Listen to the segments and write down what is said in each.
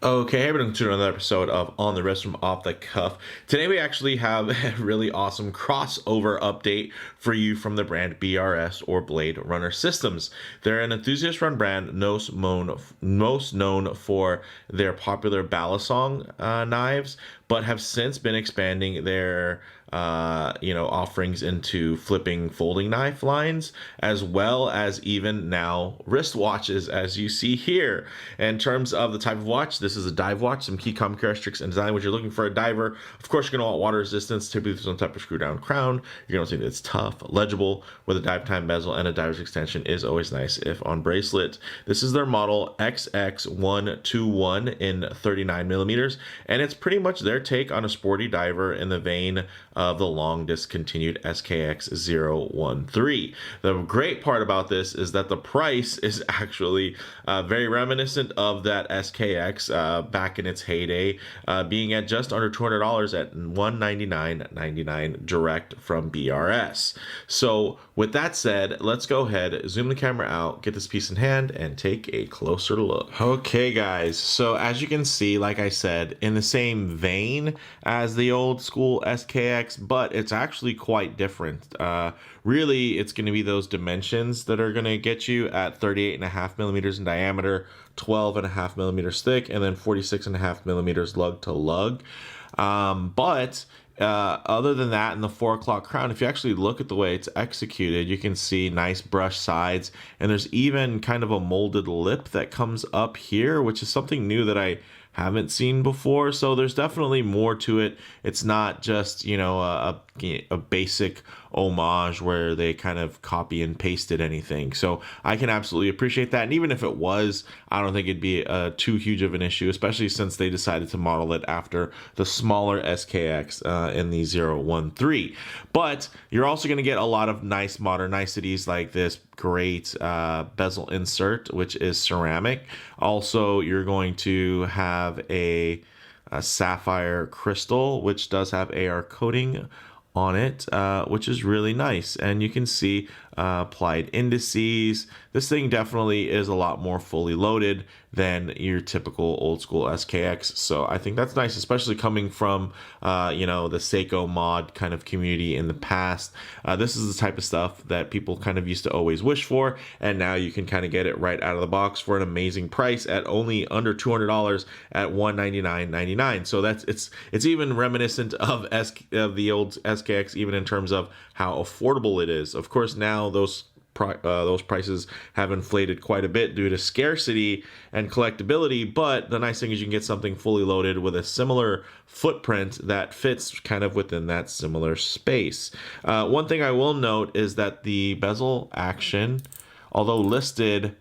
Okay, hey, everyone, to another episode of On the Wrist from Off the Cuff. Today we actually have a really awesome crossover update for you from the brand BRS or Blade Runner Systems. They're an enthusiast-run brand most known for their popular balisong knives, but have since been expanding their offerings into flipping folding knife lines, as well as even now wristwatches, as you see here. In terms of the type of watch, this is a dive watch. Some key common characteristics and design. When you're looking for a diver, of course, you're going to want water resistance, typically some type of screw down crown. You're going to see that it's tough, legible, with a dive time bezel and a diver's extension is always nice if on bracelet. This is their model XX121 in 39 millimeters, and it's pretty much their take on a sporty diver in the vein of the long discontinued SKX013. The great part about this is that the price is actually very reminiscent of that SKX back in its heyday, being at just under $200 at $199.99 direct from BRS. So with that said, let's go ahead, zoom the camera out, get this piece in hand, and take a closer look. Okay, guys, so as you can see, like I said, in the same vein as the old school SKX, but it's actually quite different. Really, it's going to be those dimensions that are going to get you at 38.5 millimeters in diameter, 12.5 millimeters thick, and then 46.5 millimeters lug to lug. Other than that, in the 4 o'clock crown, if you actually look at the way it's executed, you can see nice brush sides, and there's even kind of a molded lip that comes up here, which is something new that I haven't seen before. So there's definitely more to it. It's not just, a basic homage where they kind of copy and pasted anything. So I can absolutely appreciate that. And even if it was, I don't think it'd be too huge of an issue, especially since they decided to model it after the smaller SKX in the 013. But you're also going to get a lot of nice modern niceties like this great bezel insert, which is ceramic. Also, you're going to have a sapphire crystal, which does have AR coating on it, which is really nice. And you can see applied indices. This thing definitely is a lot more fully loaded than your typical old school SKX. So I think that's nice, especially coming from, the Seiko mod kind of community in the past. This is the type of stuff that people kind of used to always wish for. And now you can kind of get it right out of the box for an amazing price at only under $200 at $199.99. So it's even reminiscent of the old SKX, even in terms of how affordable it is. Of course, now those prices have inflated quite a bit due to scarcity and collectability, but the nice thing is you can get something fully loaded with a similar footprint that fits kind of within that similar space. One thing I will note is that the bezel action, although listed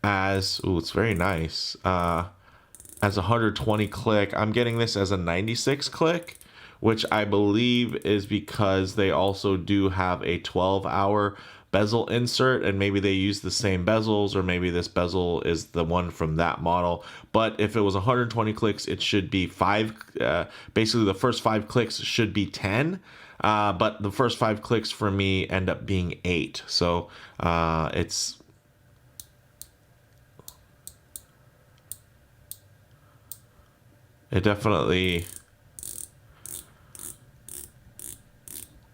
as, it's very nice, as 120 click, I'm getting this as a 96 click, which I believe is because they also do have a 12-hour bezel insert, and maybe they use the same bezels, or maybe this bezel is the one from that model. But if it was 120 clicks, it should be basically the first 5 clicks should be 10, but the first 5 clicks for me end up being 8. So it definitely,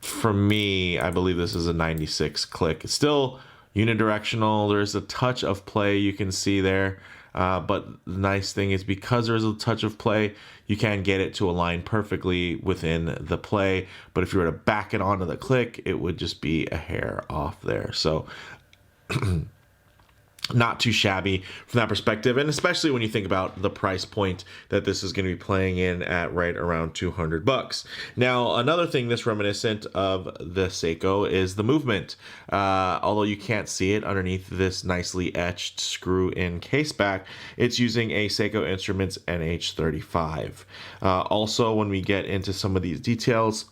for me, I believe this is a 96 click. It's still unidirectional. There's a touch of play you can see there. But the nice thing is, because there's a touch of play, you can get it to align perfectly within the play. But if you were to back it onto the click, it would just be a hair off there. So not too shabby from that perspective, and especially when you think about the price point that this is going to be playing in at right around $200. Now, another thing that's reminiscent of the Seiko is the movement. Although you can't see it underneath this nicely etched screw-in case back, it's using a Seiko Instruments NH35. Also, when we get into some of these details,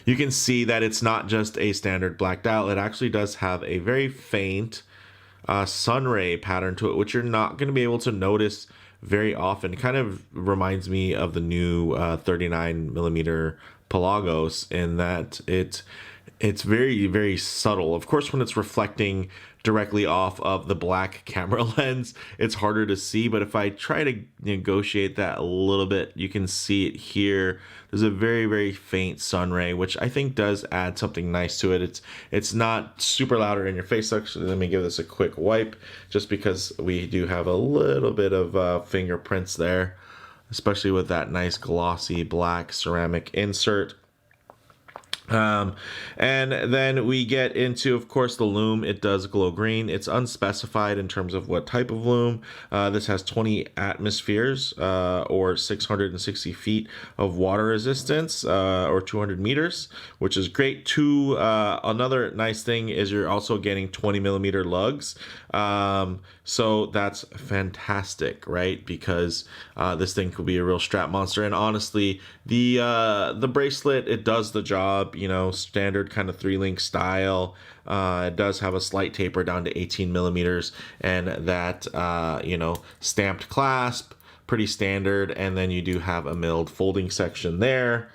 you can see that it's not just a standard black dial. It actually does have a very faint sunray pattern to it, which you're not going to be able to notice very often. It kind of reminds me of the new 39 millimeter Pelagos in that it It's very, very subtle. Of course, when it's reflecting directly off of the black camera lens, it's harder to see. But if I try to negotiate that a little bit, you can see it here. There's a very, very faint sun ray, which I think does add something nice to it. It's not super loud or in your face. Actually, let me give this a quick wipe, just because we do have a little bit of fingerprints there, especially with that nice glossy black ceramic insert. And then we get into, of course, the lume. It does glow green. It's unspecified in terms of what type of lume. This has 20 atmospheres, or 660 feet of water resistance, or 200 meters, which is great. Another nice thing is you're also getting 20 millimeter lugs. So that's fantastic, right? Because this thing could be a real strap monster. And honestly, the bracelet, it does the job. Standard kind of 3-link style. It does have a slight taper down to 18 millimeters, and that stamped clasp, pretty standard. And then you do have a milled folding section there.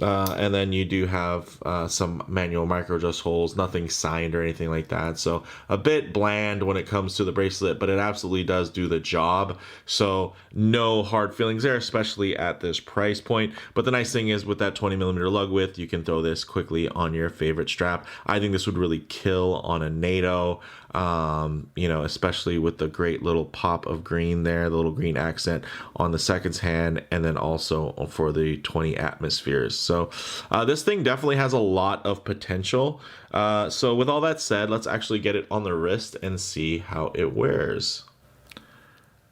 And then you do have some manual micro adjust holes, nothing signed or anything like that. So a bit bland when it comes to the bracelet, but it absolutely does do the job. So no hard feelings there, especially at this price point. But the nice thing is, with that 20 millimeter lug width, you can throw this quickly on your favorite strap. I think this would really kill on a NATO, especially with the great little pop of green there, the little green accent on the seconds hand, and then also for the 20 atmospheres. So this thing definitely has a lot of potential. So with all that said, let's actually get it on the wrist and see how it wears.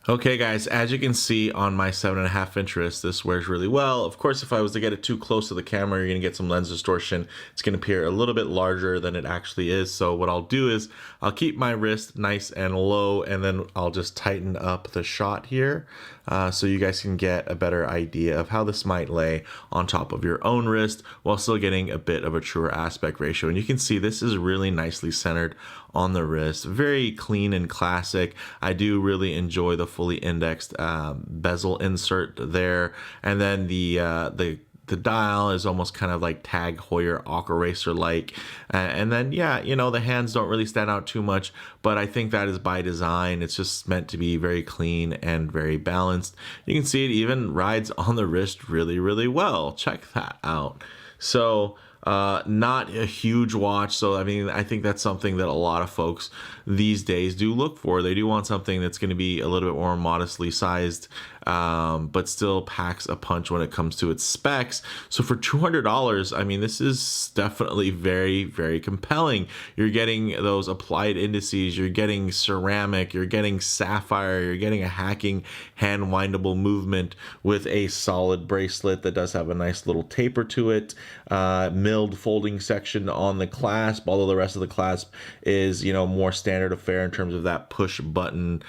Okay guys, as you can see on my 7.5-inch wrist, this wears really well. Of course, if I was to get it too close to the camera, you're gonna get some lens distortion. It's gonna appear a little bit larger than it actually is. So what I'll do is I'll keep my wrist nice and low, and then I'll just tighten up the shot here, so you guys can get a better idea of how this might lay on top of your own wrist while still getting a bit of a truer aspect ratio. And you can see this is really nicely centered on the wrist, very clean and classic. I do really enjoy the fully indexed bezel insert there, and then the dial is almost kind of like Tag Heuer Aqua Racer like, and then the hands don't really stand out too much, but I think that is by design. It's just meant to be very clean and very balanced. You can see it even rides on the wrist really, really well. Check that out. So not a huge watch, so I think that's something that a lot of folks these days do look for. They do want something that's going to be a little bit more modestly sized, but still packs a punch when it comes to its specs. So for $200, this is definitely very, very compelling. You're getting those applied indices, you're getting ceramic, you're getting sapphire, you're getting a hacking hand windable movement with a solid bracelet that does have a nice little taper to it, milled folding section on the clasp, although the rest of the clasp is more standard affair in terms of that push button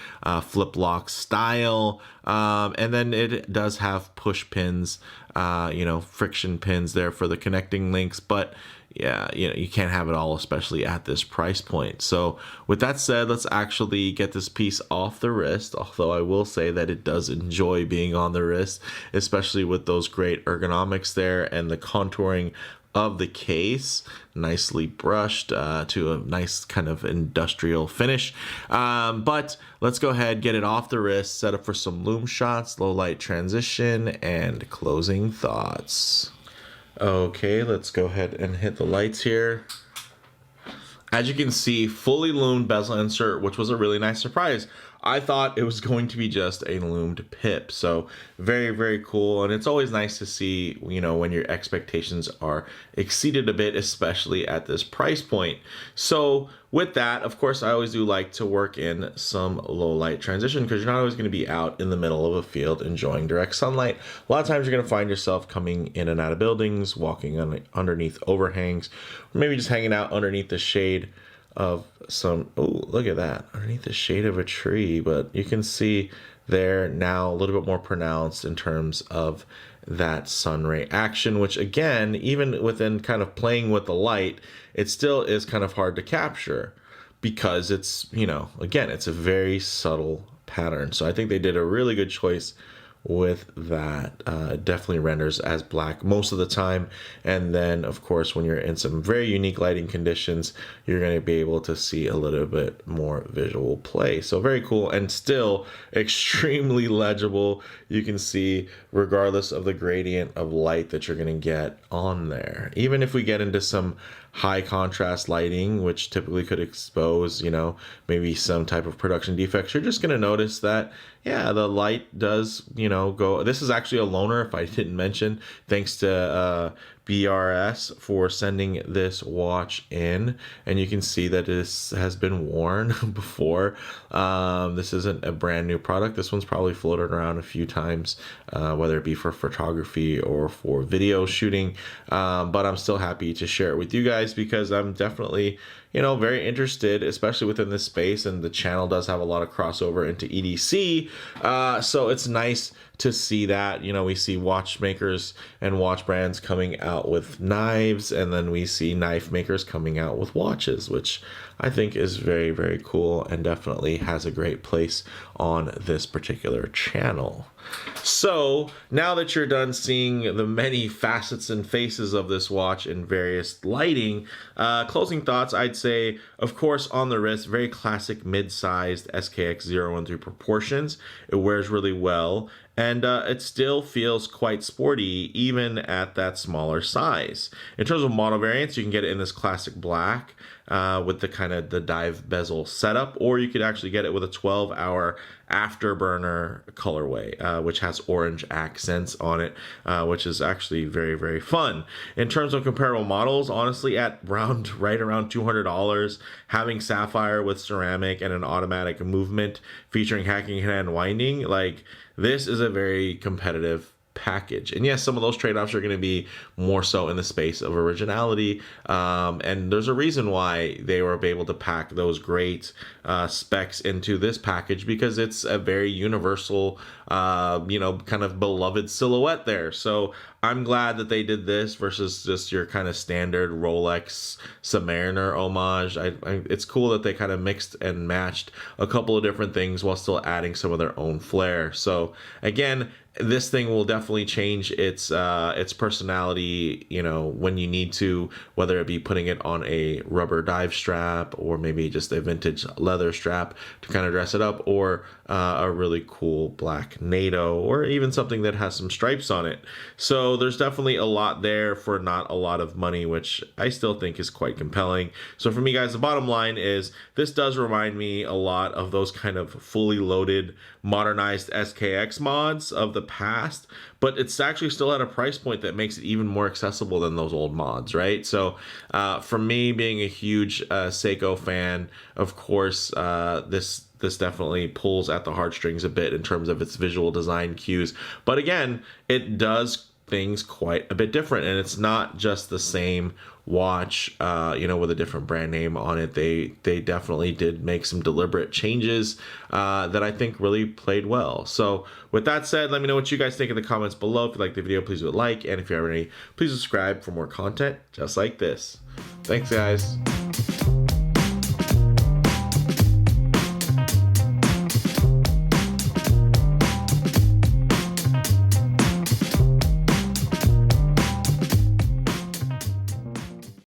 flip lock style. And then it does have push pins, friction pins there for the connecting links, but you can't have it all, especially at this price point. So with that said, let's actually get this piece off the wrist, although I will say that it does enjoy being on the wrist, especially with those great ergonomics there and the contouring of the case, nicely brushed to a nice kind of industrial finish. But let's go ahead, get it off the wrist, set up for some lume shots, low light transition, and closing thoughts. Okay, let's go ahead and hit the lights here. As you can see, fully loomed bezel insert, which was a really nice surprise. I thought it was going to be just a loomed pip. So very, very cool. And it's always nice to see, when your expectations are exceeded a bit, especially at this price point. So with that, of course, I always do like to work in some low light transition, because you're not always going to be out in the middle of a field enjoying direct sunlight. A lot of times you're going to find yourself coming in and out of buildings, walking underneath overhangs, or maybe just hanging out underneath the shade of some, oh, look at that, underneath the shade of a tree. But you can see there now a little bit more pronounced in terms of that sun ray action, which again, even within kind of playing with the light, it still is kind of hard to capture, because it's, again, it's a very subtle pattern. So I think they did a really good choice with that. It definitely renders as black most of the time. And then, of course, when you're in some very unique lighting conditions, you're going to be able to see a little bit more visual play. So very cool, and still extremely legible. You can see regardless of the gradient of light that you're going to get on there. Even if we get into some high contrast lighting, which typically could expose, you know, maybe some type of production defects, you're just going to notice that, yeah, the light does, you know, go. This is actually a loaner, if I didn't mention, thanks to BRS for sending this watch in, and you can see that this has been worn before. This isn't a brand new product. This one's probably floated around a few times, whether it be for photography or for video shooting, but I'm still happy to share it with you guys because I'm definitely, you know, very interested, especially within this space, and the channel does have a lot of crossover into EDC, so it's nice to see that. You know, we see watchmakers and watch brands coming out with knives, and then we see knife makers coming out with watches, which I think is very, very cool and definitely has a great place on this particular channel. So now that you're done seeing the many facets and faces of this watch in various lighting, closing thoughts, I'd say, of course, on the wrist, very classic mid-sized SKX013 proportions. It wears really well, and it still feels quite sporty even at that smaller size. In terms of model variants, you can get it in this classic black with the kind of the dive bezel setup, or you could actually get it with a 12-hour afterburner colorway, which has orange accents on it, which is actually very, very fun. In terms of comparable models, honestly, at right around $200, having sapphire with ceramic and an automatic movement featuring hacking hand winding, like, this is a very competitive package. And yes, some of those trade-offs are going to be more so in the space of originality, and there's a reason why they were able to pack those great specs into this package, because it's a very universal, you know, kind of beloved silhouette there. So I'm glad that they did this versus just your kind of standard Rolex Submariner homage. It's cool that they kind of mixed and matched a couple of different things while still adding some of their own flair. So again, this thing will definitely change its personality, you know, when you need to, whether it be putting it on a rubber dive strap or maybe just a vintage leather strap to kind of dress it up, or a really cool black NATO, or even something that has some stripes on it. So there's definitely a lot there for not a lot of money, which I still think is quite compelling. So for me, guys, the bottom line is this does remind me a lot of those kind of fully loaded modernized SKX mods of the past, but it's actually still at a price point that makes it even more accessible than those old mods, right? So for me, being a huge Seiko fan, of course, this definitely pulls at the heartstrings a bit in terms of its visual design cues. But again, it does things quite a bit different, and it's not just the same watch, you know, with a different brand name on it. They definitely did make some deliberate changes that I think really played well. So with that said, let me know what you guys think in the comments below. If you like the video, please do a like, and if you have any, please subscribe for more content just like this. Thanks, guys.